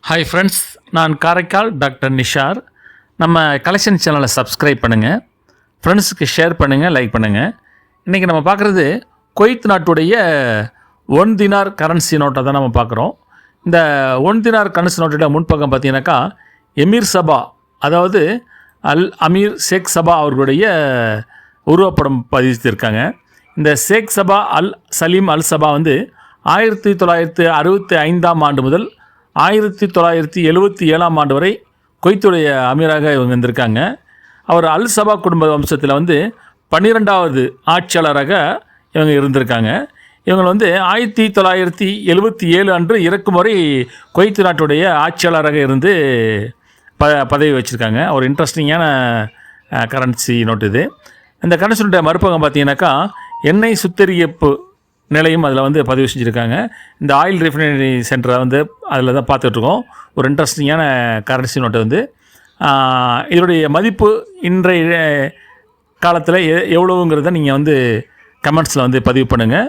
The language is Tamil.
ஹாய் ஃப்ரெண்ட்ஸ், நான் காரைக்கால் டாக்டர் நிஷார். நம்ம கலெக்ஷன் சேனலை சப்ஸ்கிரைப் பண்ணுங்கள், ஃப்ரெண்ட்ஸுக்கு ஷேர் பண்ணுங்கள், லைக் பண்ணுங்கள். இன்றைக்கி நம்ம பார்க்குறது குவைத் நாட்டுடைய 1 தினார் கரன்சி நோட்டை தான் நம்ம பார்க்குறோம். இந்த 1 தினார் கரன்சி நோட்டோட முன்பக்கம் பார்த்தீங்கன்னாக்கா எமீர் சபா, அதாவது அல் அமீர் ஷேக் சபா அவர்களுடைய உருவப்படம் பதிவித்திருக்காங்க. இந்த ஷேக் சபா அல் சலீம் அல் சபா 1965 ஆண்டு முதல் 1977 ஆண்டு வரை குவைத்துடைய அமீராக இவங்க இருந்திருக்காங்க. அவர் அல் சபா குடும்ப வம்சத்தில் 12வது ஆட்சியாளராக இவங்க இருந்திருக்காங்க. இவங்க 1977 அன்று இறக்கும் வரை குவைத்து நாட்டுடைய ஆட்சியாளராக இருந்து பதவி வச்சுருக்காங்க. ஒரு இன்ட்ரெஸ்டிங்கான கரன்சி நோட்டு இது. இந்த கரன்சி நோட்டை மறுபக்கம் பார்த்தீங்கன்னாக்கா எண்ணெய் சுத்திகரிப்பு நிலையம் அதில் பதிவு செஞ்சுருக்காங்க. இந்த ஆயில் ரிஃபைனரி சென்டரை அதில் தான் பார்த்துட்ருக்கோம். ஒரு இன்ட்ரெஸ்டிங்கான கரன்சி நோட்டு இதனுடைய மதிப்பு இன்றைய காலத்தில் எவ்வளோங்கிறத நீங்கள் கமெண்ட்ஸில் பதிவு பண்ணுங்கள்.